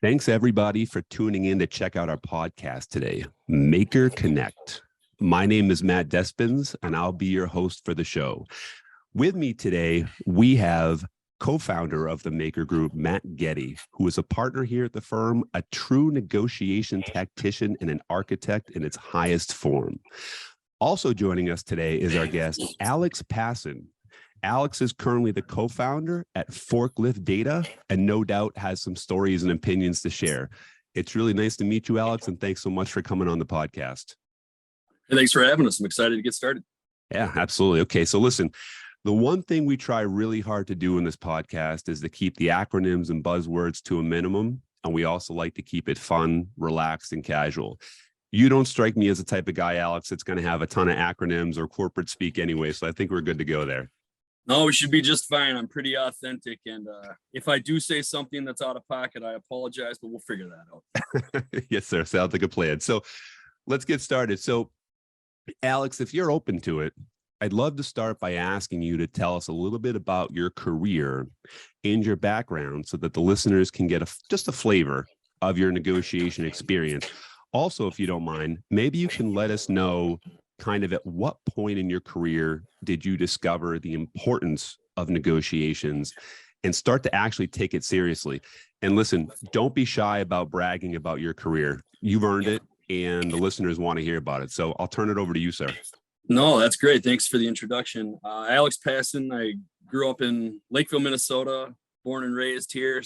Thanks everybody for tuning in to check out our podcast today, Maker Connect. My name is Matt Despins, and I'll be your host for the show. With me today, we have co-founder of the Maker Group, Matt Getty, who is a partner here at the firm, a true negotiation tactician and an architect in its highest form. Also joining us today is our guest, Alex Passon. Alex is currently the co-founder at Forklift Data and no doubt has some stories and opinions to share. It's really nice to meet you, Alex, and thanks so much for coming on the podcast. Hey, thanks for having us. I'm excited to get started. Yeah, absolutely. Okay, so listen, the one thing we try really hard to do in this podcast is to keep the acronyms and buzzwords to a minimum, and we also like to keep it fun, relaxed, and casual. You don't strike me as the type of guy, Alex, that's going to have a ton of acronyms or corporate speak anyway, so I think we're good to go there. No, we should be just fine. I'm pretty authentic. And if I do say something that's out of pocket, I apologize, but we'll figure that out. Yes, sir. Sounds like a plan. So let's get started. So, Alex, if you're open to it, I'd love to start by asking you to tell us a little bit about your career and your background so that the listeners can get just a flavor of your negotiation experience. Also, if you don't mind, maybe you can let us know kind of at what point in your career did you discover the importance of negotiations and start to actually take it seriously? And listen, don't be shy about bragging about your career. You've earned it and the listeners want to hear about it. So I'll turn it over to you, sir. No, that's great. Thanks for the introduction. Alex Passon. I grew up in Lakeville, Minnesota, born and raised here.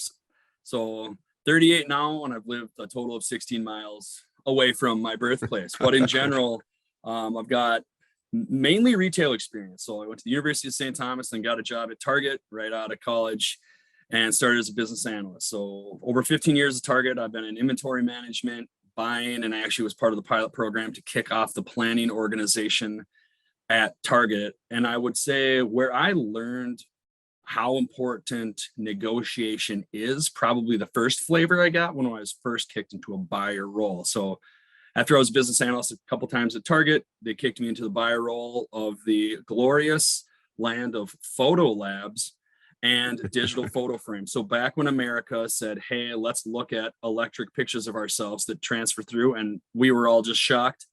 So 38 now, and I've lived a total of 16 miles away from my birthplace. But in general, I've got mainly retail experience. So I went to the University of St. Thomas and got a job at Target right out of college and started as a business analyst. So over 15 years at Target, I've been in inventory management, buying, and I actually was part of the pilot program to kick off the planning organization at Target. And I would say where I learned how important negotiation is, probably the first flavor I got when I was first kicked into a buyer role. So after I was a business analyst a couple times at Target, they kicked me into the buyer role of the glorious land of photo labs and digital photo frames. So back when America said, hey, let's look at electric pictures of ourselves that transfer through, and we were all just shocked.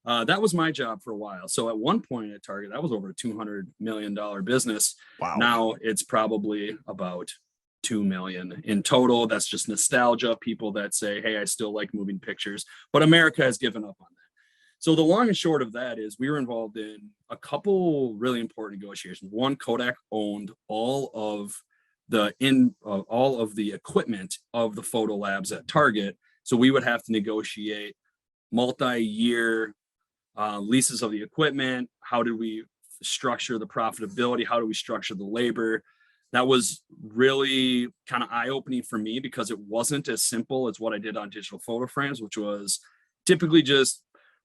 That was my job for a while. So at one point at Target, that was over a $200 million business. Wow. Now it's probably about 2 million in total. That's just nostalgia. People that say, hey, I still like moving pictures, but America has given up on that. So the long and short of that is we were involved in a couple really important negotiations. One, Kodak owned all of the equipment of the photo labs at Target. So we would have to negotiate multi-year leases of the equipment. How did we structure the profitability? How do we structure the labor? That was really kind of eye-opening for me because it wasn't as simple as what I did on digital photo frames, which was typically just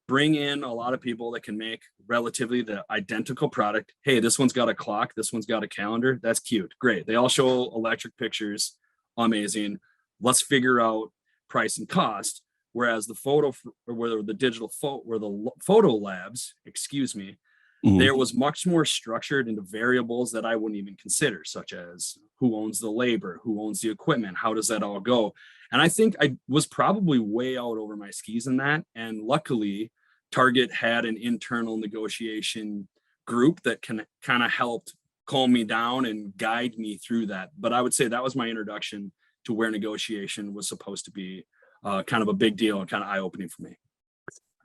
bring in a lot of people that can make relatively the identical product. Hey, this one's got a clock. This one's got a calendar. That's cute. Great. They all show electric pictures. Amazing. Let's figure out price and cost. Whereas the photo labs, there was much more structured into variables that I wouldn't even consider, such as who owns the labor, who owns the equipment, how does that all go? And I think I was probably way out over my skis in that. And luckily, Target had an internal negotiation group that kind of helped calm me down and guide me through that. But I would say that was my introduction to where negotiation was supposed to be kind of a big deal and kind of eye-opening for me.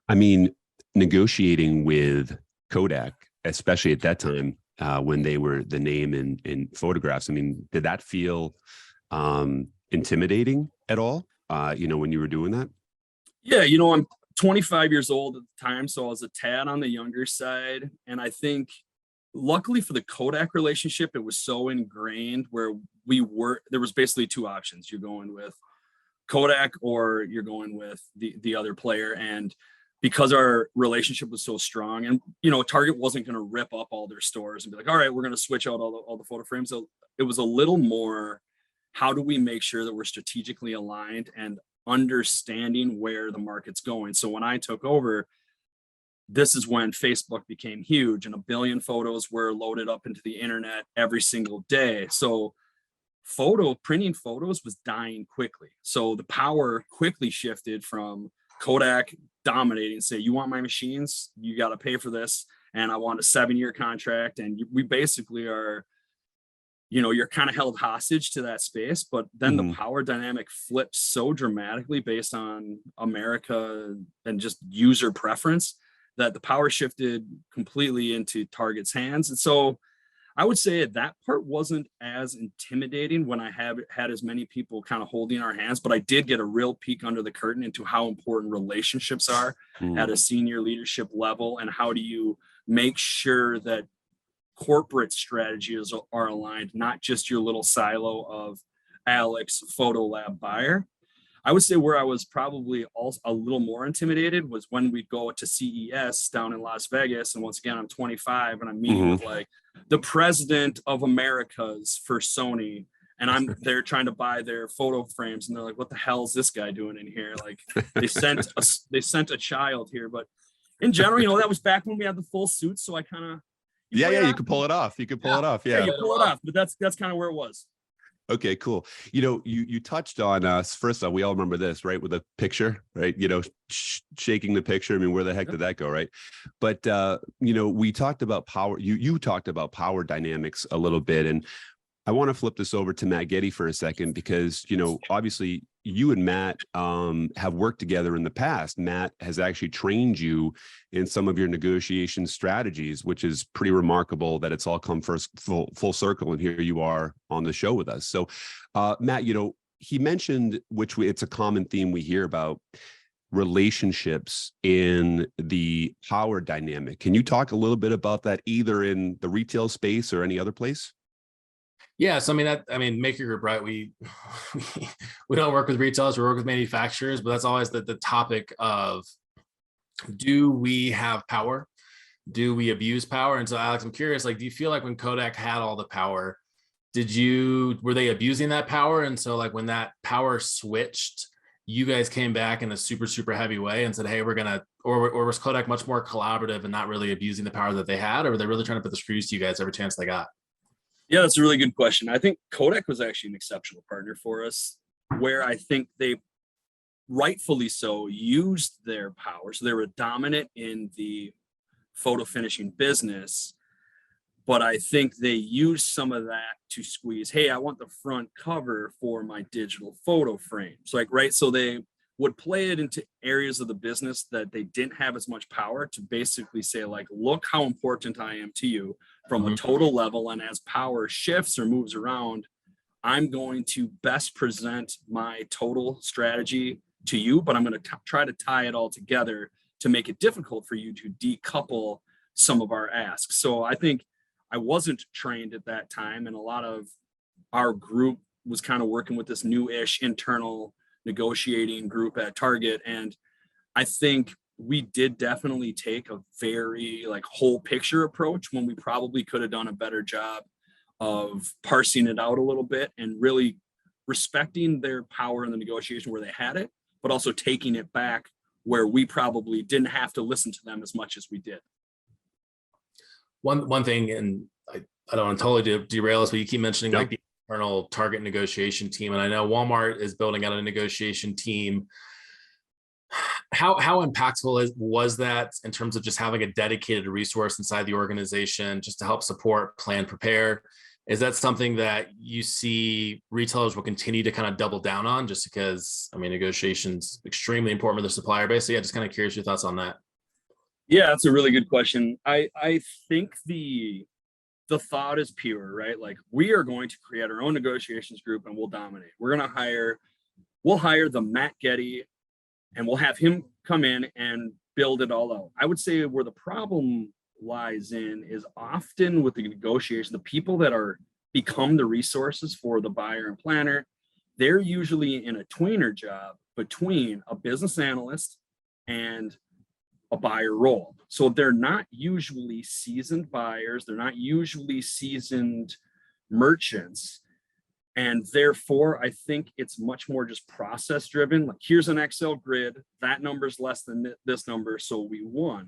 I mean, negotiating with Kodak, especially at that time when they were the name in photographs. I mean, did that feel intimidating at all, when you were doing that? Yeah, I'm 25 years old at the time, so I was a tad on the younger side. And I think luckily for the Kodak relationship, it was so ingrained where there was basically two options. You're going with Kodak or you're going with the other player. And because our relationship was so strong and, Target wasn't going to rip up all their stores and be like, all right, we're going to switch out all the photo frames. So it was a little more, how do we make sure that we're strategically aligned and understanding where the market's going? So when I took over, this is when Facebook became huge and 1 billion photos were loaded up into the internet every single day. So printing photos was dying quickly. So the power quickly shifted from Kodak dominating, say, you want my machines, you got to pay for this. And I want a 7-year contract. And we basically are, you're kind of held hostage to that space. But then the power dynamic flipped so dramatically based on America and just user preference that the power shifted completely into Target's hands. And so I would say that part wasn't as intimidating when I had as many people kind of holding our hands, but I did get a real peek under the curtain into how important relationships are at a senior leadership level, and how do you make sure that corporate strategies are aligned, not just your little silo of Alex photo lab buyer. I would say where I was probably also a little more intimidated was when we go to CES down in Las Vegas. And once again, I'm 25 and I'm meeting with like the president of Americas for Sony. And I'm there trying to buy their photo frames. And they're like, what the hell is this guy doing in here? Like they sent a child here. But in general, that was back when we had the full suits. So I kind of, you could pull it off. You pull it off. Yeah, you pull it off. But that's kind of where it was. Okay, cool. You touched on us. First off, we all remember this, right? With a picture, right? Shaking the picture. I mean, where the heck did that go, right? But we talked about power. You talked about power dynamics a little bit, and I want to flip this over to Matt Getty for a second because obviously you and Matt have worked together in the past. Matt has actually trained you in some of your negotiation strategies, which is pretty remarkable that it's all come full circle. And here you are on the show with us. So Matt, he mentioned, it's a common theme we hear about, relationships in the power dynamic. Can you talk a little bit about that, either in the retail space or any other place? Yeah, so Maker Group, right? We don't work with retailers, we work with manufacturers, but that's always the topic of, do we have power? Do we abuse power? And so, Alex, I'm curious, do you feel like when Kodak had all the power, were they abusing that power? And so when that power switched, you guys came back in a super, super heavy way and said, hey, we're gonna, or was Kodak much more collaborative and not really abusing the power that they had? Or were they really trying to put the screws to you guys every chance they got? Yeah, that's a really good question. I think Kodak was actually an exceptional partner for us, where I think they rightfully so used their power. So they were dominant in the photo finishing business, but I think they used some of that to squeeze, hey, I want the front cover for my digital photo frames. So they would play it into areas of the business that they didn't have as much power to basically say, look how important I am to you from a total level. And as power shifts or moves around, I'm going to best present my total strategy to you, but I'm going to try to tie it all together to make it difficult for you to decouple some of our asks. So I think I wasn't trained at that time, and a lot of our group was kind of working with this new-ish internal negotiating group at Target. And I think we did definitely take a very whole picture approach when we probably could have done a better job of parsing it out a little bit and really respecting their power in the negotiation where they had it, but also taking it back where we probably didn't have to listen to them as much as we did. One thing, and I don't want to totally derail us, but you keep mentioning the internal Target negotiation team, and I know Walmart is building out a negotiation team. How impactful was that in terms of just having a dedicated resource inside the organization just to help support, plan, prepare? Is that something that you see retailers will continue to kind of double down on, just because, negotiations extremely important for the supplier base? So yeah, just kind of curious your thoughts on that. Yeah, that's a really good question. I think the thought is pure, right? We are going to create our own negotiations group and we'll dominate. We'll hire the Matt Getty and we'll have him come in and build it all out. I would say where the problem lies in is often with the negotiation, the people that become the resources for the buyer and planner, they're usually in a tweener job between a business analyst and a buyer role. So they're not usually seasoned buyers, they're not usually seasoned merchants. And therefore, I think it's much more just process driven. Here's an Excel grid, that number's less than this number, so we won,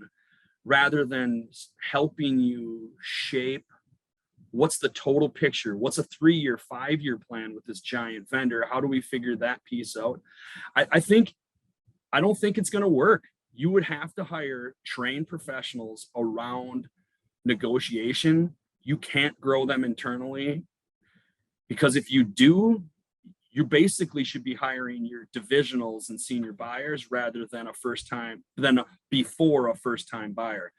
rather than helping you shape what's the total picture? What's a 3-year, 5-year plan with this giant vendor? How do we figure that piece out? I don't think it's going to work. You would have to hire trained professionals around negotiation. You can't grow them internally, because if you do, you basically should be hiring your divisionals and senior buyers rather than before a first-time buyer.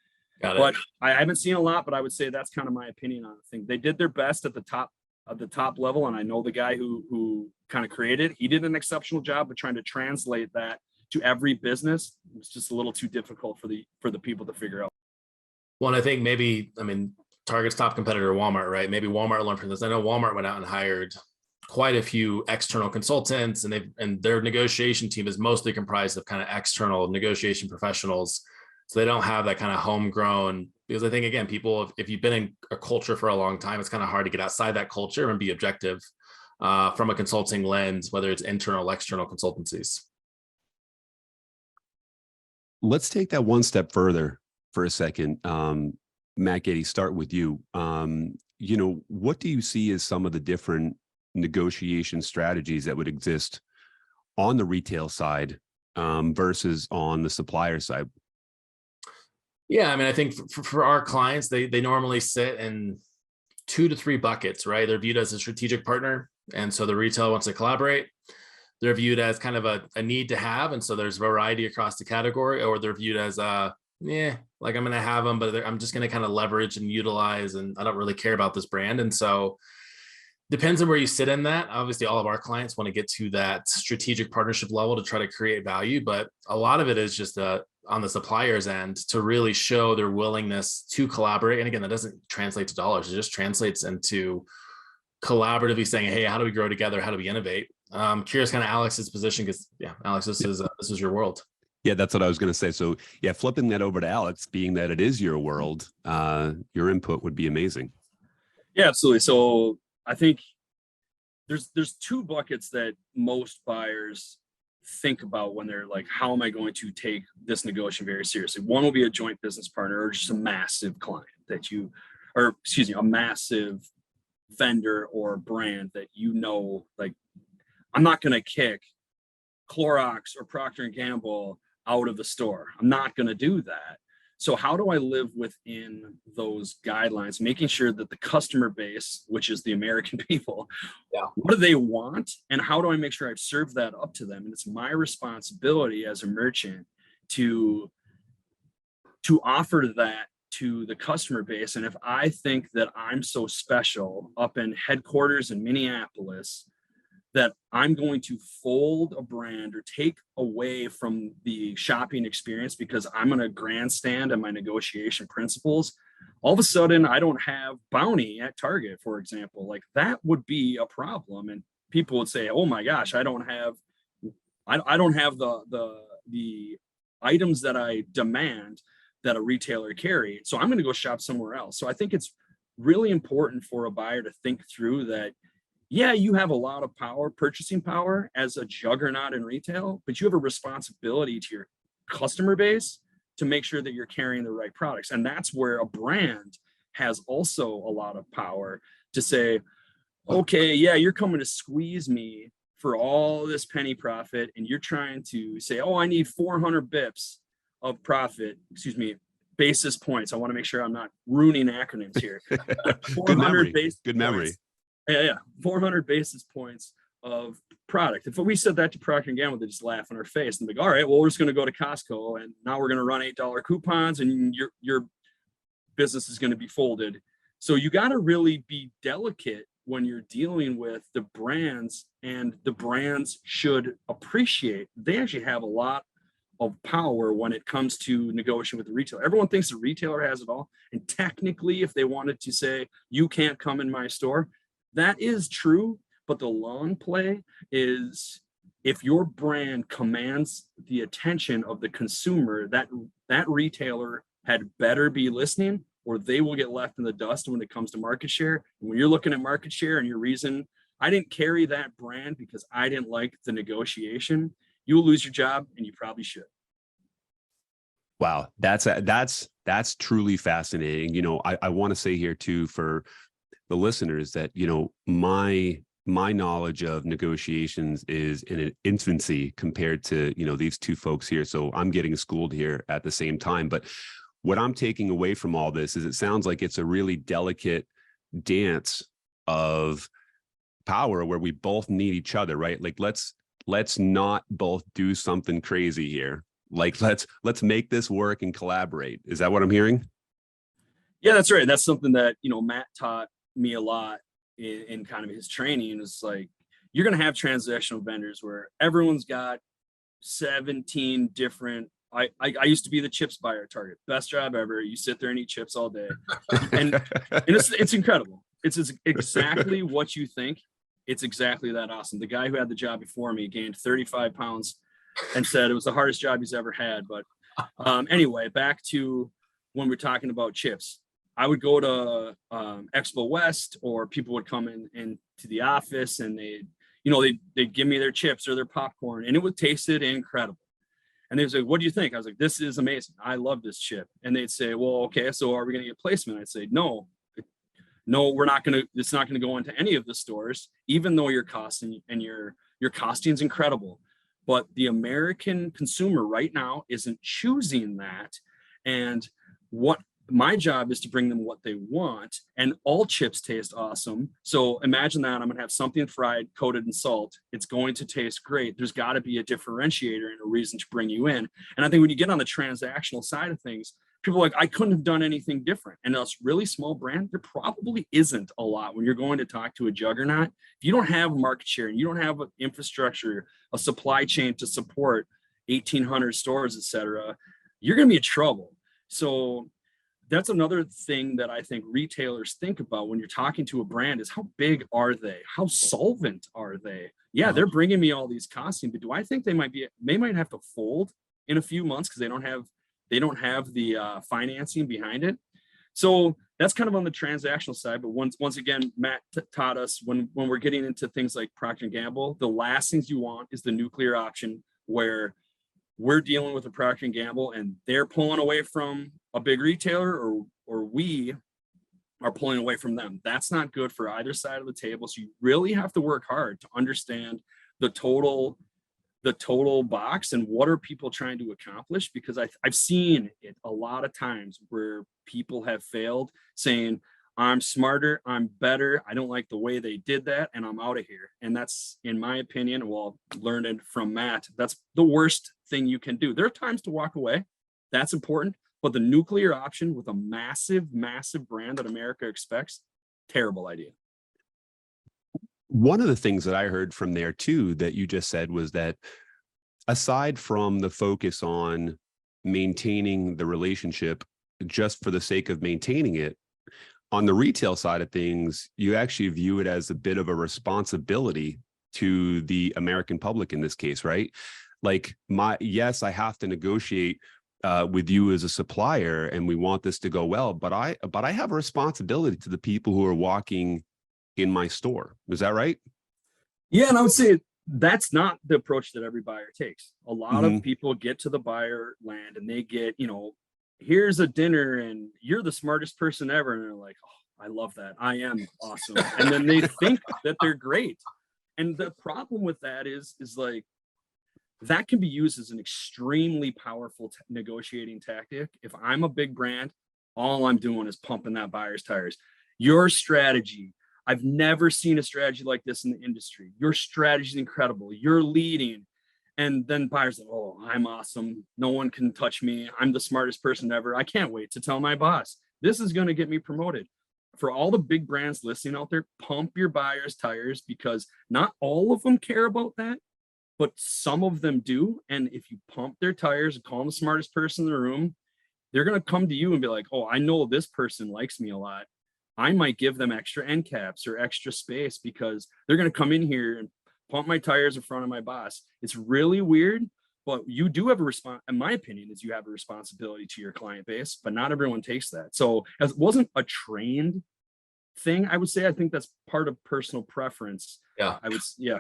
But I haven't seen a lot, but I would say that's kind of my opinion on the thing. They did their best at the top level, and I know the guy who kind of created it. He did an exceptional job of trying to translate that to every business. It's just a little too difficult for the people to figure out. Well, and I think Target's top competitor, Walmart, right? Maybe Walmart learned from this. I know Walmart went out and hired quite a few external consultants, and their negotiation team is mostly comprised of kind of external negotiation professionals. So they don't have that kind of homegrown, because I think, again, people, if you've been in a culture for a long time, it's kind of hard to get outside that culture and be objective from a consulting lens, whether it's internal, external consultancies. Let's take that one step further for a second. Matt Getty, start with you. What do you see as some of the different negotiation strategies that would exist on the retail side versus on the supplier side? Yeah, I think for our clients, they normally sit in 2 to 3 buckets, right? They're viewed as a strategic partner, and so the retailer wants to collaborate. They're viewed as kind of a need to have, and so there's variety across the category, or they're viewed as like I'm going to have them, but I'm just going to kind of leverage and utilize, and I don't really care about this brand. And so depends on where you sit in that. Obviously, all of our clients want to get to that strategic partnership level to try to create value, but a lot of it is just on the supplier's end to really show their willingness to collaborate. And again, that doesn't translate to dollars. It just translates into collaboratively saying, hey, how do we grow together? How do we innovate? Curious kind of Alex's position, because Alex, this is your world. Yeah, that's what I was going to say. So yeah, flipping that over to Alex, being that it is your world, your input would be amazing. Yeah, absolutely. So I think there's 2 buckets that most buyers think about when they're like, how am I going to take this negotiation very seriously? One will be a joint business partner, or just a massive client a massive vendor or brand that like, I'm not going to kick Clorox or Procter & Gamble out of the store. I'm not going to do that. So how do I live within those guidelines, making sure that the customer base, which is the American people, what do they want? And how do I make sure I've served that up to them? And it's my responsibility as a merchant to offer that to the customer base. And if I think that I'm so special up in headquarters in Minneapolis, that I'm going to fold a brand or take away from the shopping experience because I'm going to grandstand on my negotiation principles, all of a sudden I don't have Bounty at Target, for example. Like, that would be a problem. And people would say, oh my gosh, I don't have the items that I demand that a retailer carry, so I'm going to go shop somewhere else. So I think it's really important for a buyer to think through that. Yeah, you have a lot of power, purchasing power as a juggernaut in retail, but you have a responsibility to your customer base to make sure that you're carrying the right products. And that's where a brand has also a lot of power to say, okay, yeah, you're coming to squeeze me for all this penny profit, and you're trying to say, oh, I need 400 bips of profit, basis points. I want to make sure I'm not ruining acronyms here. Good memory. Good memory. Yeah. 400 basis points of product. If we said that to Procter & Gamble, they just laugh in our face and be like, all right, well, we're just going to go to Costco and now we're going to run $8 coupons and your business is going to be folded. So you got to really be delicate when you're dealing with the brands, and the brands should appreciate they actually have a lot of power when it comes to negotiating with the retailer. Everyone thinks the retailer has it all. And technically, if they wanted to say, you can't come in my store, that is true, but the long play is if your brand commands the attention of the consumer, that retailer had better be listening, or they will get left in the dust when it comes to market share. And when you're looking at market share and your reason, I didn't carry that brand because I didn't like the negotiation, you'll lose your job, and you probably should. Wow, that's truly fascinating. I want to say here too, for the listeners that, you know, my knowledge of negotiations is in an infancy compared to, you know, these two folks here. So I'm getting schooled here at the same time. But what I'm taking away from all this is it sounds like it's a really delicate dance of power where we both need each other, right? Like let's not both do something crazy here. Like let's make this work and collaborate. Is that what I'm hearing? Yeah, that's right. That's something that, you know, Matt taught me a lot in kind of his training. Is like, you're going to have transactional vendors where everyone's got 17 different. I used to be the chips buyer at Target. Best job ever. You sit there and eat chips all day, and it's incredible. It's exactly what you think. It's exactly that awesome. The guy who had the job before me gained 35 pounds and said it was the hardest job he's ever had. But anyway, back to when we're talking about chips. I would go to Expo West, or people would come in to the office and they'd give me their chips or their popcorn, and it would tasted incredible. And they'd say, "What do you think?" I was like, "This is amazing. I love this chip." And they'd say, "Well, okay, so are we going to get placement?" I'd say, no, we're not going to, it's not going to go into any of the stores, even though your costing and your costing is incredible. But the American consumer right now isn't choosing that. And what my job is to bring them what they want, and all chips taste awesome. So imagine that I'm going to have something fried, coated in salt. It's going to taste great. There's got to be a differentiator and a reason to bring you in. And I think when you get on the transactional side of things, people are like, I couldn't have done anything different. And a really small brand, there probably isn't a lot. When you're going to talk to a juggernaut, if you don't have market share and you don't have an infrastructure, a supply chain to support 1,800 stores, et cetera, you're going to be in trouble. So that's another thing that I think retailers think about when you're talking to a brand is, how big are they? How solvent are they? Yeah, they're bringing me all these costing, but do I think they might have to fold in a few months because they don't have the financing behind it? So that's kind of on the transactional side. But once again, Matt taught us when we're getting into things like Procter & Gamble, the last things you want is the nuclear option, where we're dealing with a Procter & Gamble and they're pulling away from a big retailer, or we are pulling away from them. That's not good for either side of the table. So you really have to work hard to understand the total box and what are people trying to accomplish, because I've seen it a lot of times where people have failed saying, I'm smarter, I'm better, I don't like the way they did that, and I'm out of here. And that's, in my opinion, well, learned it from Matt, that's the worst thing you can do. There are times to walk away, that's important, but the nuclear option with a massive brand that America expects, terrible idea. One of the things that I heard from there too, that you just said, was that aside from the focus on maintaining the relationship just for the sake of maintaining it, on the retail side of things, you actually view it as a bit of a responsibility to the American public in this case, right? Like yes, I have to negotiate with you as a supplier and we want this to go well, but I have a responsibility to the people who are walking in my store. Is that right? Yeah, and I would say that's not the approach that every buyer takes. A lot of people get to the buyer land and they get, here's a dinner and you're the smartest person ever. And they're like, oh, I love that. I am awesome. And then they think that they're great. And the problem with that is like, that can be used as an extremely powerful negotiating tactic. If I'm a big brand, all I'm doing is pumping that buyer's tires. Your strategy, I've never seen a strategy like this in the industry. Your strategy is incredible. You're leading. And then buyers like, oh, I'm awesome. No one can touch me. I'm the smartest person ever. I can't wait to tell my boss. This is going to get me promoted. For all the big brands listening out there, pump your buyers' tires, because not all of them care about that, but some of them do. And if you pump their tires and call them the smartest person in the room, they're going to come to you and be like, oh, I know this person likes me a lot. I might give them extra end caps or extra space because they're going to come in here and pump my tires in front of my boss. It's really weird, but you do have in my opinion, is you have a responsibility to your client base, but not everyone takes that. So it wasn't a trained thing, I would say. I think that's part of personal preference. Yeah.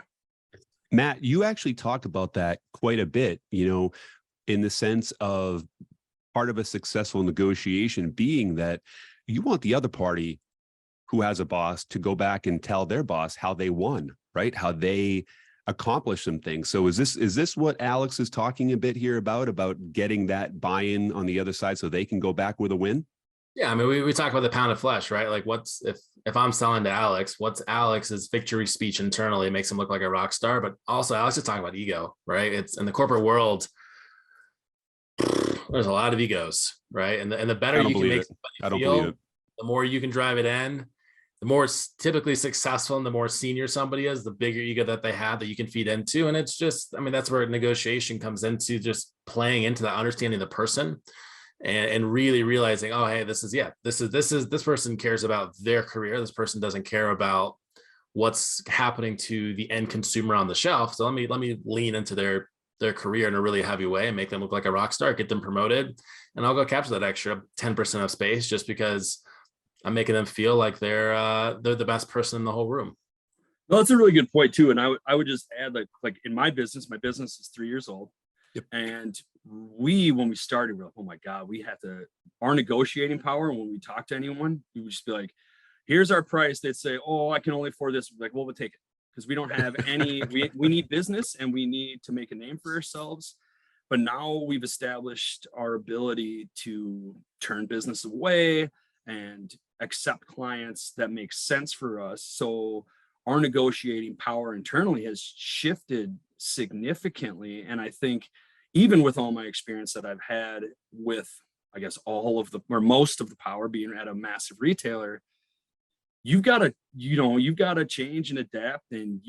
Matt, you actually talked about that quite a bit, in the sense of part of a successful negotiation being that you want the other party who has a boss to go back and tell their boss how they won, right? How they accomplish some things. So is this what Alex is talking a bit here about getting that buy-in on the other side so they can go back with a win? Yeah, I mean, we talk about the pound of flesh, right? Like, what's if I'm selling to Alex, what's Alex's victory speech internally? It makes him look like a rock star, but also Alex is talking about ego, right? It's in the corporate world. There's a lot of egos, right? And the better you can make somebody feel, the more you can drive it in, the more typically successful and the more senior somebody is, the bigger ego that they have that you can feed into. And it's just, I mean, that's where negotiation comes into, just playing into that, understanding the person and really realizing, oh, hey, this person cares about their career. This person doesn't care about what's happening to the end consumer on the shelf. So let me lean into their career in a really heavy way and make them look like a rock star, get them promoted, and I'll go capture that extra 10% of space just because I'm making them feel like they're the best person in the whole room. Well, that's a really good point too. And I would just add, like in my business is 3 years old. Yep. And when we started, we're like, oh my God, our negotiating power. And when we talk to anyone, we would just be like, here's our price. They'd say, oh, I can only afford this. We're like, well, we'll take it. Because we don't have any, we need business and we need to make a name for ourselves. But now we've established our ability to turn business away and accept clients that make sense for us. So our negotiating power internally has shifted significantly. And I think even with all my experience that I've had with, I guess, most of the power being at a massive retailer, you've got to change and adapt, and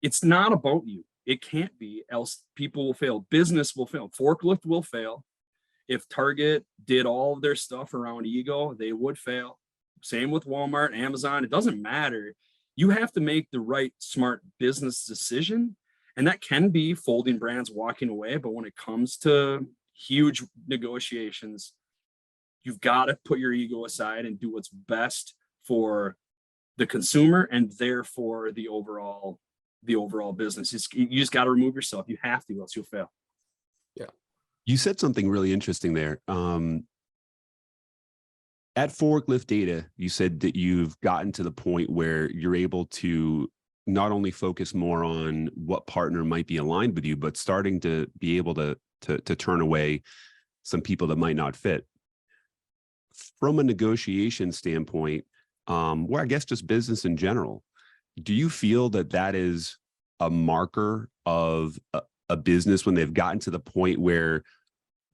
it's not about you. It can't be, else people will fail. Business will fail. Forklift will fail. If Target did all of their stuff around ego, they would fail. Same with Walmart, Amazon. It doesn't matter. You have to make the right, smart business decision. And that can be folding brands, walking away. But when it comes to huge negotiations, you've got to put your ego aside and do what's best for the consumer and therefore the overall business. You just got to remove yourself. You have to, else you'll fail. Yeah. You said something really interesting there. At Forklift Data, you said that you've gotten to the point where you're able to not only focus more on what partner might be aligned with you, but starting to be able to turn away some people that might not fit. From a negotiation standpoint, or I guess just business in general, do you feel that is a marker of a business when they've gotten to the point where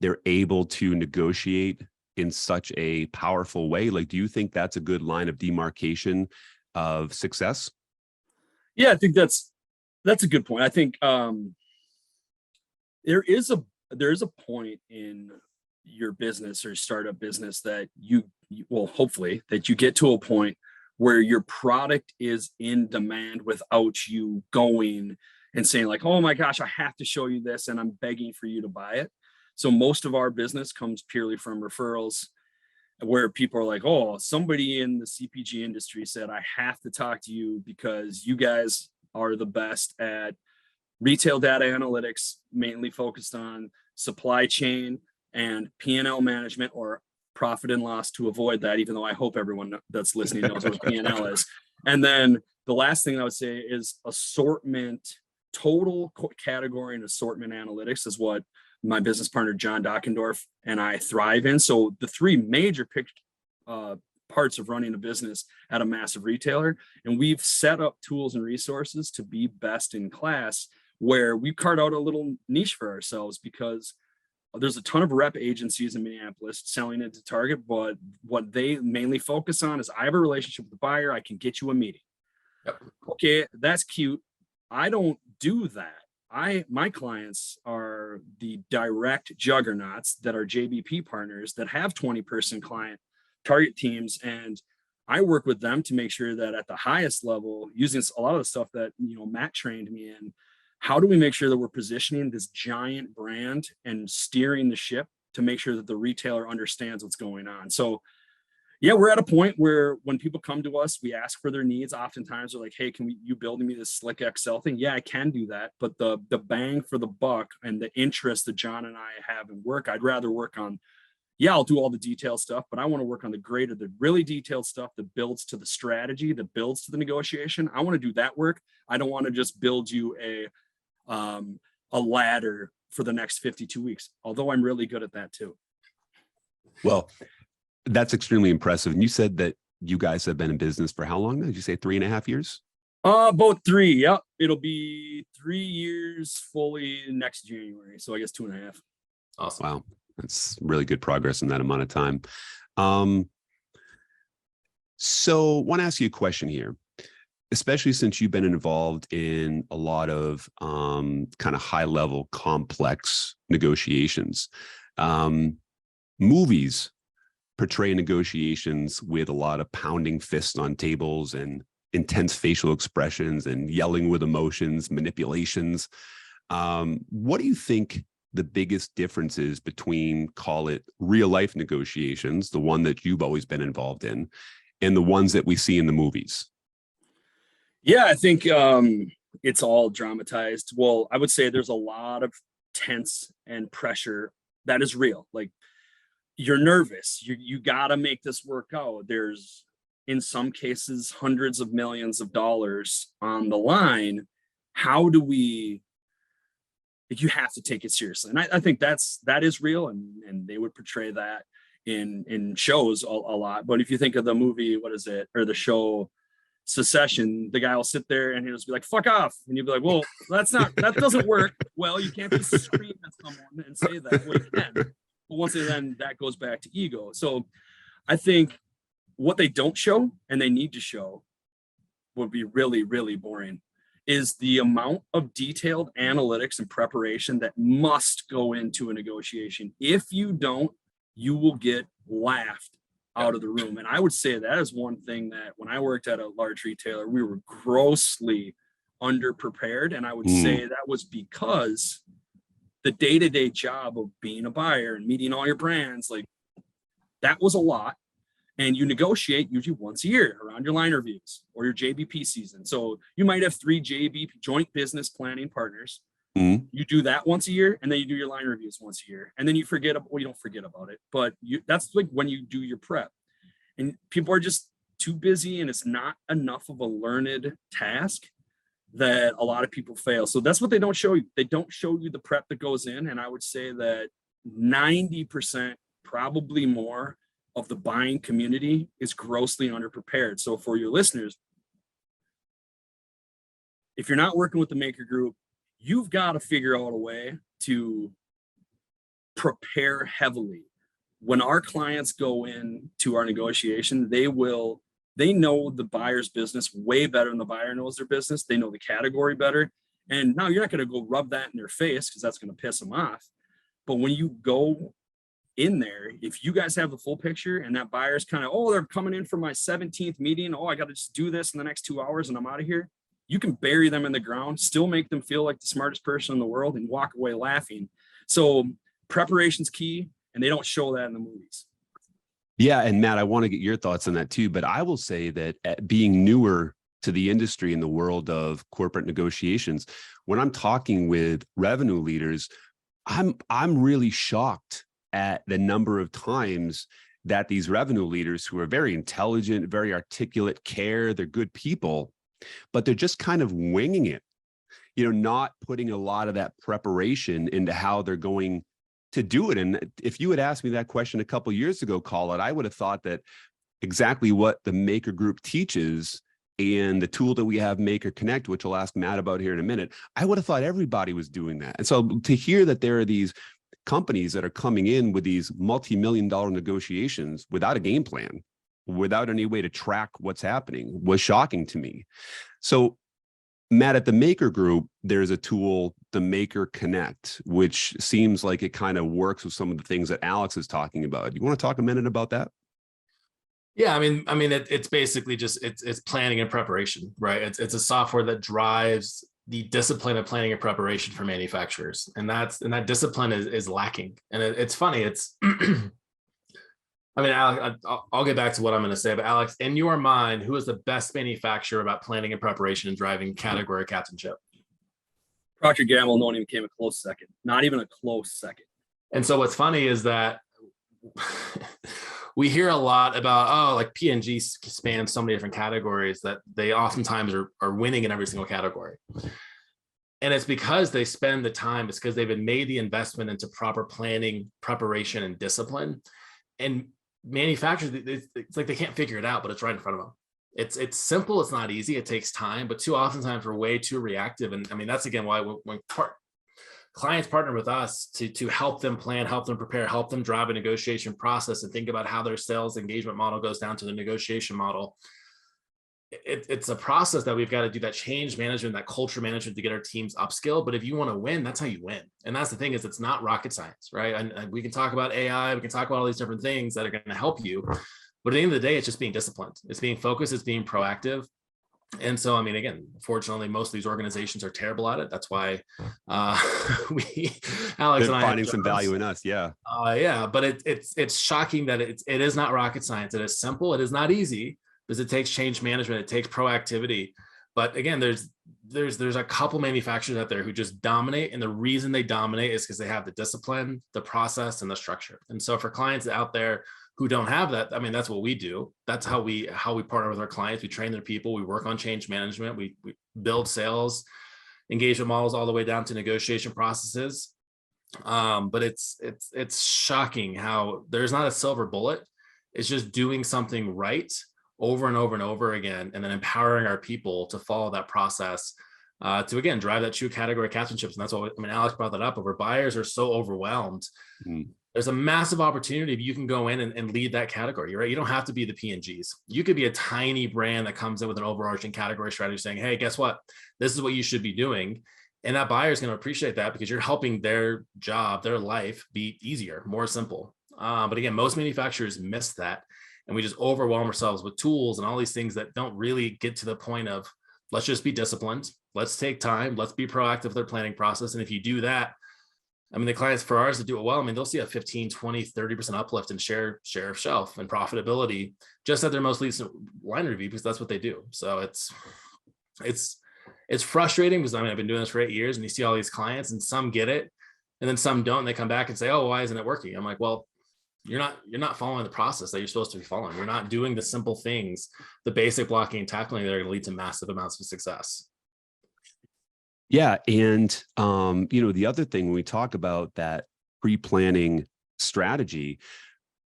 they're able to negotiate in such a powerful way? Like, do you think that's a good line of demarcation of success? Yeah, I think that's a good point. I think there is a point in your business or startup business that hopefully that you get to a point where your product is in demand without you going and saying like, oh my gosh, I have to show you this and I'm begging for you to buy it. So most of our business comes purely from referrals, where people are like, oh, somebody in the CPG industry said, I have to talk to you because you guys are the best at retail data analytics, mainly focused on supply chain and P&L management, or profit and loss, to avoid that, even though I hope everyone that's listening knows what P&L is. And then the last thing I would say is assortment, total category and assortment analytics is what my business partner, John Dockendorf, and I thrive in. So the three major parts of running a business at a massive retailer, and we've set up tools and resources to be best in class, where we carved out a little niche for ourselves, because there's a ton of rep agencies in Minneapolis selling into Target, but what they mainly focus on is, I have a relationship with the buyer, I can get you a meeting. Yep. Okay, that's cute. I don't do that. My clients are the direct juggernauts that are JBP partners that have 20-person client target teams. And I work with them to make sure that at the highest level, using a lot of the stuff that, Matt trained me in, how do we make sure that we're positioning this giant brand and steering the ship to make sure that the retailer understands what's going on? So yeah, we're at a point where when people come to us, we ask for their needs. Oftentimes they're like, hey, you build me this slick Excel thing? Yeah, I can do that. But the bang for the buck and the interest that John and I have in work, I'd rather work on, yeah, I'll do all the detailed stuff, but I want to work on the really detailed stuff that builds to the strategy, that builds to the negotiation. I want to do that work. I don't want to just build you a ladder for the next 52 weeks, although I'm really good at that too. Well, that's extremely impressive. And you said that you guys have been in business for how long? Did you say 3.5 years? About 3. Yep. It'll be 3 years fully next January. So I guess 2.5. Awesome. Wow. That's really good progress in that amount of time. So I want to ask you a question here, especially since you've been involved in a lot of kind of high level complex negotiations. Movies portray negotiations with a lot of pounding fists on tables and intense facial expressions and yelling with emotions, manipulations. What do you think the biggest differences between, call it, real life negotiations, the one that you've always been involved in, and the ones that we see in the movies? Yeah, I think it's all dramatized. Well, I would say there's a lot of tense and pressure that is real. Like, you're nervous. You got to make this work out. There's, in some cases, hundreds of millions of dollars on the line. How do we, you have to take it seriously. And I think that is real. And they would portray that in shows a lot. But if you think of the movie, what is it? Or the show Succession, the guy will sit there and he'll just be like, fuck off. And you'll be like, well, that doesn't work. Well, you can't just scream at someone and say that. Well, you can. But once then that goes back to ego. So I think what they don't show and they need to show would be really, really boring, is the amount of detailed analytics and preparation that must go into a negotiation. If you don't, you will get laughed out of the room. And I would say that is one thing that when I worked at a large retailer, we were grossly underprepared. And I would say that was because the day-to-day job of being a buyer and meeting all your brands, like, that was a lot. And you negotiate usually once a year around your line reviews or your JBP season. So you might have 3 JBP, joint business planning partners. You do that once a year, and then you do your line reviews once a year. And then you forget, well, you don't forget about it, but that's like when you do your prep. And people are just too busy, and it's not enough of a learned task that a lot of people fail. So that's what they don't show you. They don't show you the prep that goes in. And I would say that 90%, probably more, of the buying community is grossly underprepared. So for your listeners, if you're not working with the maker group, you've got to figure out a way to prepare heavily. When our clients go into our negotiation, they know the buyer's business way better than the buyer knows their business. They know the category better. And now you're not going to go rub that in their face because that's going to piss them off. But when you go in there, if you guys have the full picture and that buyer's kind of, oh, they're coming in for my 17th meeting, oh, I got to just do this in the next 2 hours and I'm out of here, you can bury them in the ground, still make them feel like the smartest person in the world, and walk away laughing. So preparation's key, and they don't show that in the movies. Yeah, and Matt, I want to get your thoughts on that too, but I will say that being newer to the industry in the world of corporate negotiations, when I'm talking with revenue leaders, I'm really shocked at the number of times that these revenue leaders, who are very intelligent, very articulate, they're good people, but they're just kind of winging it, not putting a lot of that preparation into how they're going to do it. And if you had asked me that question a couple of years ago, Colin, I would have thought that exactly what the Maker Group teaches and the tool that we have, Maker Connect, which I'll ask Matt about here in a minute, I would have thought everybody was doing that. And so to hear that there are these companies that are coming in with these multi-million-dollar negotiations without a game plan, without any way to track what's happening, was shocking to me. So, Matt, at the Maker Group, there's a tool, the Maker Connect, which seems like it kind of works with some of the things that Alex is talking about. You want to talk a minute about that? Yeah, I mean, it's basically just it's planning and preparation, right? It's a software that drives the discipline of planning and preparation for manufacturers, and that discipline is lacking. And it's funny. It's I mean, Alex, I'll get back to what I'm going to say, but Alex, in your mind, who is the best manufacturer about planning and preparation and driving category captainship? Procter & Gamble, no one even came a close second. Not even a close second. And so what's funny is that we hear a lot about, oh, like P&G spans so many different categories that they oftentimes are winning in every single category. And it's because they spend the time, it's because they've made the investment into proper planning, preparation, and discipline. And manufacturers, it's like they can't figure it out, but it's right in front of them. It's simple, it's not easy, it takes time, but too oftentimes we're way too reactive. And I mean, that's again why when clients partner with us to help them plan, help them prepare, help them drive a negotiation process and think about how their sales engagement model goes down to the negotiation model. It's a process that we've got to do, that change management, that culture management to get our teams upskilled. But if you want to win, that's how you win. And that's the thing, is it's not rocket science, right? And we can talk about AI, we can talk about all these different things that are going to help you. But at the end of the day, it's just being disciplined. It's being focused, it's being proactive. And so, I mean, again, fortunately, most of these organizations are terrible at it. That's why Alex and I finding some value in us. Yeah. Yeah. But it's shocking that it is not rocket science. It is simple. It is not easy, because it takes change management. It takes proactivity. But again, there's a couple manufacturers out there who just dominate. And the reason they dominate is because they have the discipline, the process, and the structure. And so for clients out there who don't have that, I mean, that's what we do. That's how we partner with our clients. We train their people. We work on change management. We build sales engagement models all the way down to negotiation processes. But it's shocking how there's not a silver bullet. It's just doing something right over and over and over again, and then empowering our people to follow that process to, again, drive that true category captainships. And that's what, I mean, Alex brought that up, where buyers are so overwhelmed. There's a massive opportunity if you can go in and lead that category, right? You don't have to be the P&Gs. You could be a tiny brand that comes in with an overarching category strategy saying, hey, guess what? This is what you should be doing. And that buyer is going to appreciate that, because you're helping their job, their life be easier, more simple. But again, most manufacturers miss that. And we just overwhelm ourselves with tools and all these things that don't really get to the point of, let's just be disciplined. Let's take time. Let's be proactive with their planning process. And if you do that, I mean, the clients for ours that do it well, I mean, they'll see a 15, 20, 30% uplift in share of shelf and profitability just at their most recent line review, because that's what they do. So it's frustrating, because I mean, I've been doing this for 8 years, and you see all these clients, and some get it and then some don't. And they come back and say, oh, why isn't it working? I'm like, well, you're not following the process that you're supposed to be following. You're not doing the simple things, the basic blocking and tackling that are going to lead to massive amounts of success. Yeah. And, the other thing, when we talk about that pre-planning strategy,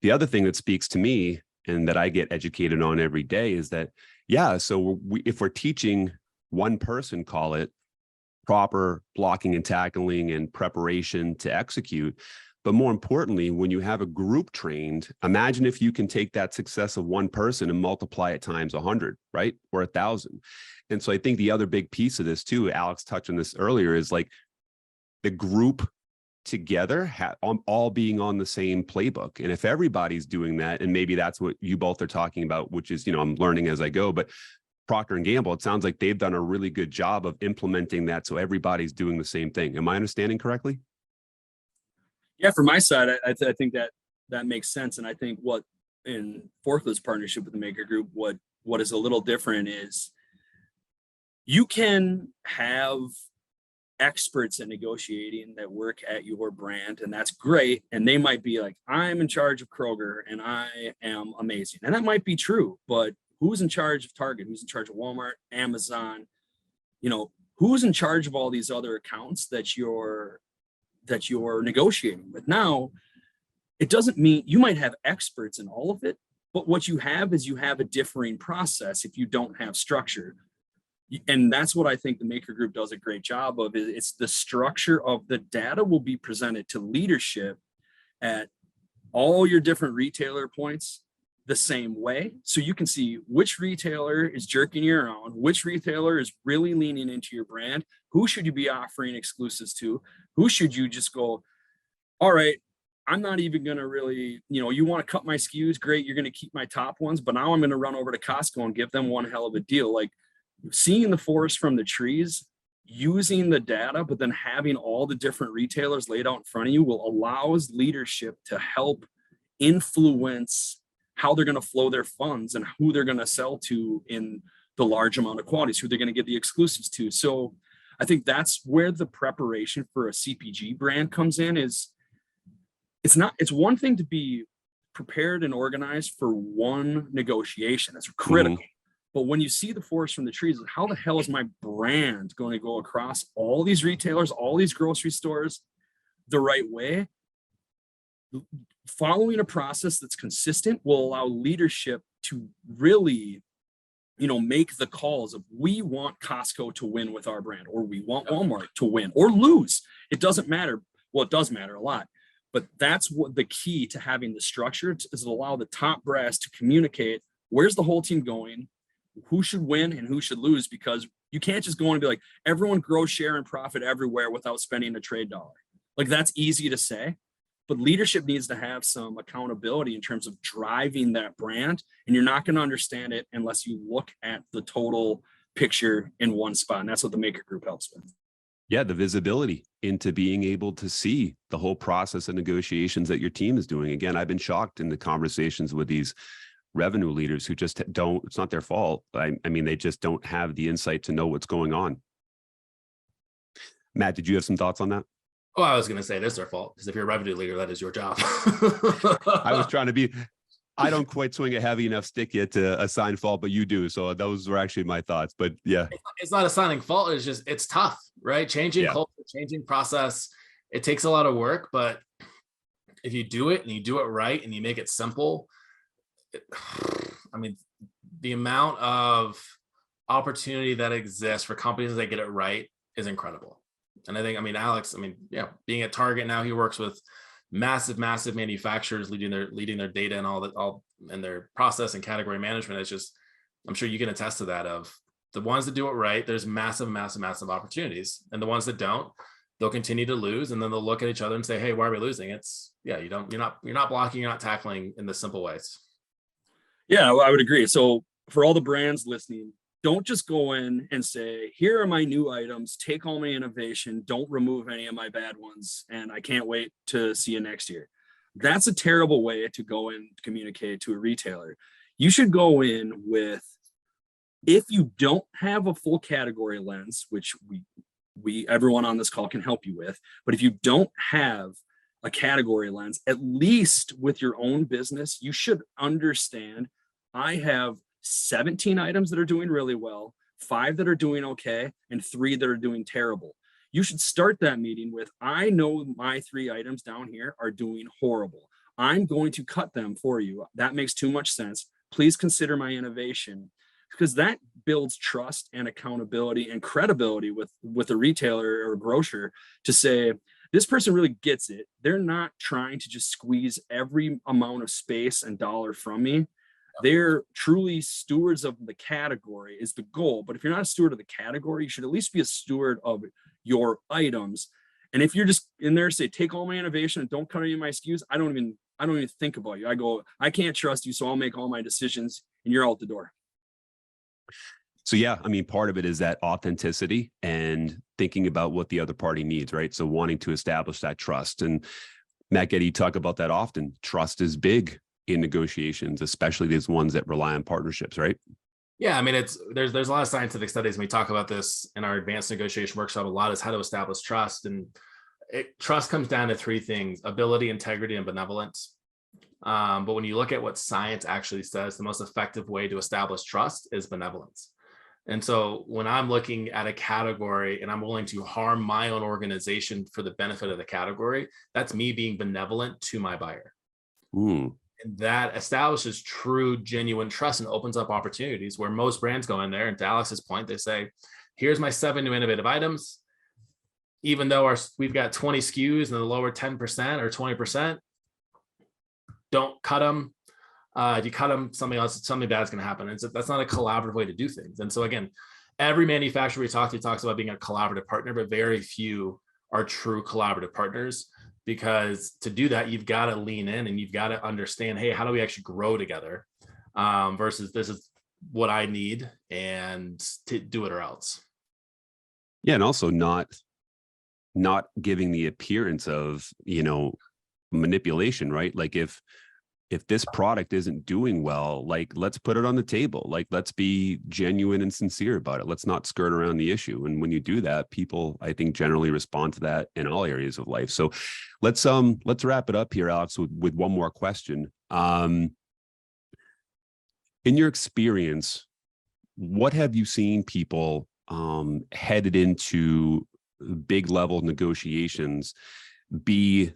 the other thing that speaks to me and that I get educated on every day is that, yeah, so if we're teaching one person, call it proper blocking and tackling and preparation to execute. But more importantly, when you have a group trained, imagine if you can take that success of one person and multiply it times 100, right? Or 1,000. And so I think the other big piece of this too, Alex touched on this earlier, is like the group together all being on the same playbook. And if everybody's doing that, and maybe that's what you both are talking about, which is, I'm learning as I go, but Procter & Gamble, it sounds like they've done a really good job of implementing that. So everybody's doing the same thing. Am I understanding correctly? Yeah, from my side, I think that makes sense. And I think what in Forklift's partnership with the Maker Group, what is a little different is you can have experts in negotiating that work at your brand, and that's great. And they might be like, I'm in charge of Kroger and I am amazing. And that might be true, but who's in charge of Target? Who's in charge of Walmart, Amazon? Who's in charge of all these other accounts that you're negotiating with? Now, it doesn't mean you might have experts in all of it, but what you have is you have a differing process if you don't have structure. And that's what I think the Maker Group does a great job of. It's the structure of the data will be presented to leadership at all your different retailer points the same way. So you can see which retailer is jerking you around, which retailer is really leaning into your brand, who should you be offering exclusives to, who should you just go, all right, I'm not even going to really, you want to cut my SKUs, great, you're going to keep my top ones, but now I'm going to run over to Costco and give them one hell of a deal. Like seeing the forest from the trees, using the data, but then having all the different retailers laid out in front of you allows leadership to help influence how they're going to flow their funds and who they're going to sell to in the large amount of quantities, who they're going to get the exclusives to. So I think that's where the preparation for a CPG brand comes in. It's one thing to be prepared and organized for one negotiation. That's critical. But when you see the forest from the trees, how the hell is my brand going to go across all these retailers, all these grocery stores the right way? Following a process that's consistent will allow leadership to really, make the calls of, we want Costco to win with our brand, or we want Walmart to win or lose. It doesn't matter. Well, it does matter a lot, but that's what the key to having the structure is, to allow the top brass to communicate, where's the whole team going, who should win and who should lose, because you can't just go and be like, everyone grow share and profit everywhere without spending a trade dollar. Like, that's easy to say, but leadership needs to have some accountability in terms of driving that brand. And you're not going to understand it unless you look at the total picture in one spot. And that's what the Maker Group helps with. Yeah, the visibility into being able to see the whole process of negotiations that your team is doing. Again, I've been shocked in the conversations with these revenue leaders who just don't, it's not their fault. I mean, they just don't have the insight to know what's going on. Matt, did you have some thoughts on that? Oh, I was going to say it is their fault, because if you're a revenue leader, that is your job. I was trying to be, I don't quite swing a heavy enough stick yet to assign fault, but you do. So those were actually my thoughts, but yeah. It's not assigning fault. It's just, it's tough, right? Changing culture, changing process. It takes a lot of work, but if you do it and you do it right and you make it simple, I mean, the amount of opportunity that exists for companies that get it right is incredible. And I think, Alex, being at Target now, he works with massive manufacturers leading their data and all and their process and category management. It's just, I'm sure you can attest to that, of the ones that do it right, there's massive opportunities. And the ones that don't, they'll continue to lose. And then they'll look at each other and say, hey, why are we losing? You're not blocking, you're not tackling in the simple ways. Yeah, I would agree. So for all the brands listening, don't just go in and say, here are my new items, take all my innovation, don't remove any of my bad ones, and I can't wait to see you next year. That's a terrible way to go and communicate to a retailer. You should go in with, if you don't have a full category lens, which we everyone on this call can help you with, but if you don't have a category lens, at least with your own business, you should understand, I have 17 items that are doing really well, 5 that are doing okay, and 3 that are doing terrible. You should start that meeting with, I know my 3 items down here are doing horrible. I'm going to cut them for you. That makes too much sense. Please consider my innovation, because that builds trust and accountability and credibility with a retailer or a grocer to say, this person really gets it. They're not trying to just squeeze every amount of space and dollar from me. They're truly stewards of the category is the goal. But if you're not a steward of the category, you should at least be a steward of your items. And if you're just in there, say, take all my innovation and don't cut any of my SKUs, I don't even think about you. I go, I can't trust you, so I'll make all my decisions and you're out the door. So yeah, part of it is that authenticity and thinking about what the other party needs, right? So wanting to establish that trust. And Matt Getty, talk about that often. Trust is big in negotiations, especially these ones that rely on partnerships, right? Yeah, there's a lot of scientific studies, and we talk about this in our advanced negotiation workshop a lot, is how to establish trust. And trust comes down to 3 things: ability, integrity, and benevolence. But when you look at what science actually says, the most effective way to establish trust is benevolence. And so when I'm looking at a category and I'm willing to harm my own organization for the benefit of the category, that's me being benevolent to my buyer. Ooh. And that establishes true, genuine trust and opens up opportunities where most brands go in there. And to Alex's point, they say, here's my 7 new innovative items. Even though we've got 20 SKUs in the lower 10% or 20%, don't cut them. If you cut them, something bad is going to happen. And so that's not a collaborative way to do things. And so again, every manufacturer we talk to talks about being a collaborative partner, but very few are true collaborative partners, because to do that, you've got to lean in and you've got to understand, hey, how do we actually grow together versus this is what I need and to do it or else. Yeah. And also not giving the appearance of, manipulation, right? Like if this product isn't doing well, like, let's put it on the table. Like, let's be genuine and sincere about it. Let's not skirt around the issue. And when you do that, people, I think, generally respond to that in all areas of life. So let's wrap it up here, Alex, with one more question. In your experience, what have you seen people headed into big level negotiations be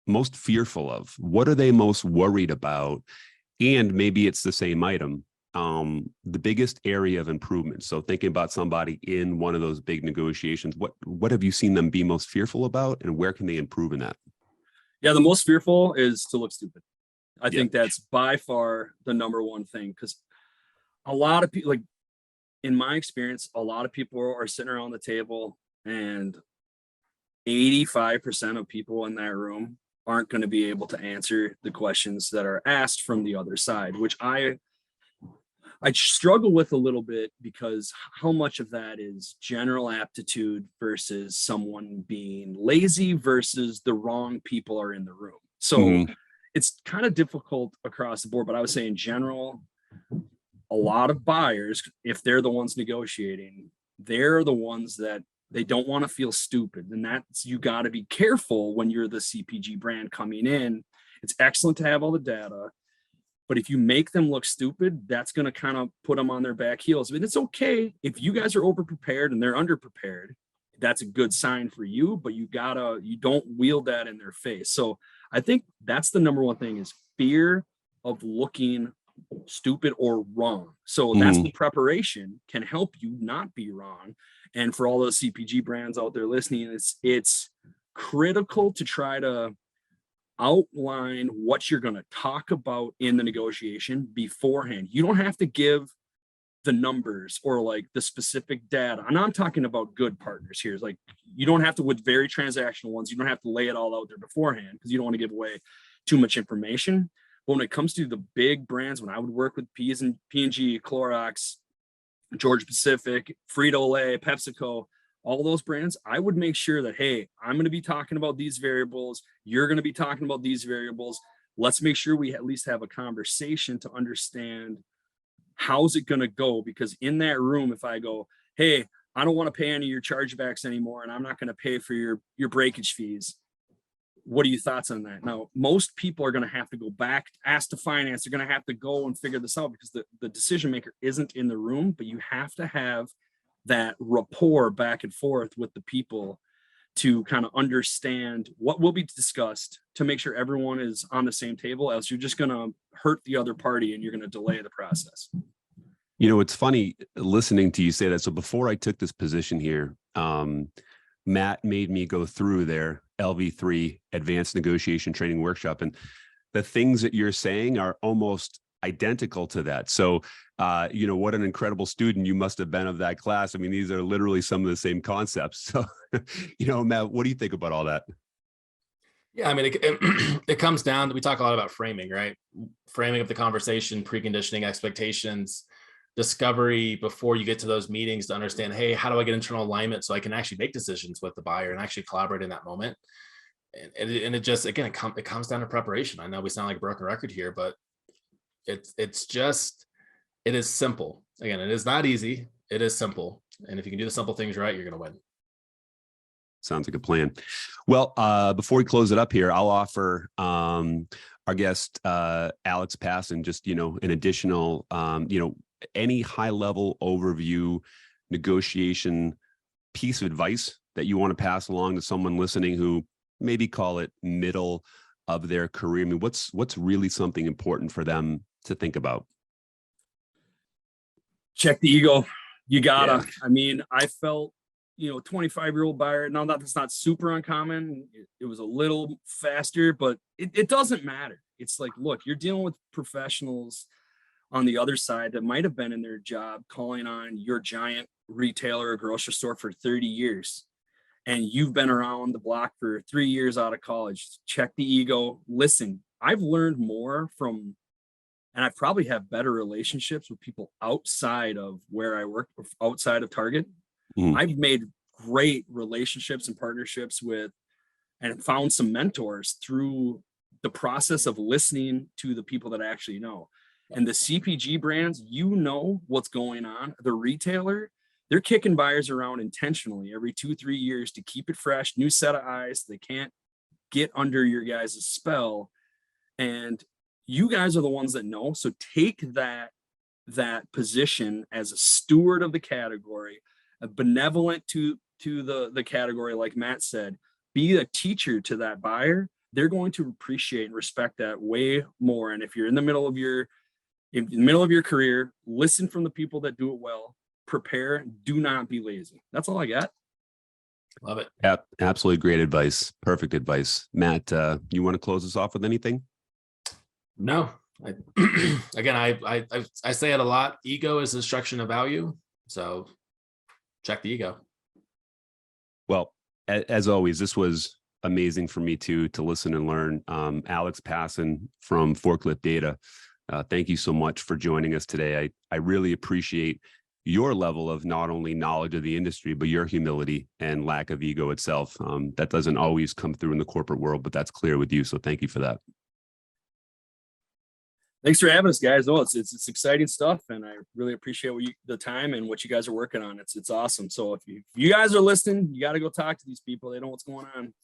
most fearful of? What are they most worried about? And maybe it's the same item, the biggest area of improvement. So thinking about somebody in one of those big negotiations, what have you seen them be most fearful about, and where can they improve in that? Yeah, the most fearful is to look stupid. I Yeah. think that's by far the number one thing, because a lot of people, like in my experience, a lot of people are sitting around the table and 85% of people in that room aren't going to be able to answer the questions that are asked from the other side, which I struggle with a little bit, because how much of that is general aptitude versus someone being lazy versus the wrong people are in the room. So it's kind of difficult across the board, but I would say in general, a lot of buyers, if they're the ones negotiating, they're the ones that they don't want to feel stupid. And that's, you got to be careful when you're the CPG brand coming in. It's excellent to have all the data, but if you make them look stupid, that's going to kind of put them on their back heels. I mean, it's okay if you guys are over prepared and they're under prepared. That's a good sign for you, but you don't wield that in their face. So I think that's the number one thing, is fear of looking stupid or wrong. So that's the preparation can help you not be wrong. And for all those CPG brands out there listening, it's critical to try to outline what you're going to talk about in the negotiation beforehand. You don't have to give the numbers or like the specific data. And I'm talking about good partners here. It's like, you don't have to, with very transactional ones, you don't have to lay it all out there beforehand, because you don't want to give away too much information. But when it comes to the big brands, when I would work with P&G, Clorox, Georgia Pacific, Frito-Lay, PepsiCo, all those brands, I would make sure that, hey, I'm going to be talking about these variables. You're going to be talking about these variables. Let's make sure we at least have a conversation to understand how's it going to go. Because in that room, if I go, hey, I don't want to pay any of your chargebacks anymore, and I'm not going to pay for your breakage fees, what are your thoughts on that? Now, most people are going to have to go back, ask the finance. They're going to have to go and figure this out, because the decision maker isn't in the room, but you have to have that rapport back and forth with the people to kind of understand what will be discussed, to make sure everyone is on the same table, else you're just going to hurt the other party and you're going to delay the process. You know, it's funny listening to you say that. So before I took this position here, Matt made me go through their LV3 advanced negotiation training workshop. And the things that you're saying are almost identical to that. So, you know, what an incredible student you must have been of that class. I mean, these are literally some of the same concepts. So, you know, Matt, what do you think about all that? Yeah, I mean, it comes down to, we talk a lot about framing, right? Framing of the conversation, preconditioning expectations, discovery before you get to those meetings, to understand, hey, how do I get internal alignment so I can actually make decisions with the buyer and actually collaborate in that moment? And it just, again, it comes down to preparation. I know we sound like a broken record here, but it is simple. Again, it is not easy. It is simple. And if you can do the simple things right, you're going to win. Sounds like a plan. Well, before we close it up here, I'll offer our guest, Alex Passon, just, you know, an additional, you know, any high level overview negotiation piece of advice that you want to pass along to someone listening who maybe call it middle of their career. I mean, what's really something important for them to think about? Check the ego. You gotta. Yeah. I mean, I felt, you know, 25-year-old buyer. Now that's not super uncommon. It was a little faster, but it doesn't matter. It's like, look, you're dealing with professionals on the other side that might have been in their job calling on your giant retailer or grocery store for 30 years. And you've been around the block for 3 years out of college. Check the ego. Listen, I've learned more from, and I probably have better relationships with people outside of where I work, outside of Target. I've made great relationships and partnerships with, and found some mentors through the process of listening to the people that I actually know. And the CPG brands, you know what's going on. The retailer, they're kicking buyers around intentionally every 2-3 years to keep it fresh, new set of eyes. They can't get under your guys' spell. And you guys are the ones that know. So take that position as a steward of the category, a benevolent to the category, like Matt said. Be a teacher to that buyer. They're going to appreciate and respect that way more. And if you're in the middle of your career, listen from the people that do it well. Prepare. Do not be lazy. That's all I got. Love it. Absolutely great advice. Perfect advice. Matt, you want to close us off with anything? No. Again, I say it a lot. Ego is the destruction of value. So check the ego. Well, as always, this was amazing for me to listen and learn. Alex Passon from Forklift Data, thank you so much for joining us today. I really appreciate your level of not only knowledge of the industry, but your humility and lack of ego itself. That doesn't always come through in the corporate world, but that's clear with you. So thank you for that. Thanks for having us, guys. Oh, it's exciting stuff, and I really appreciate the time and what you guys are working on. It's awesome. So if you guys are listening, you got to go talk to these people. They know what's going on.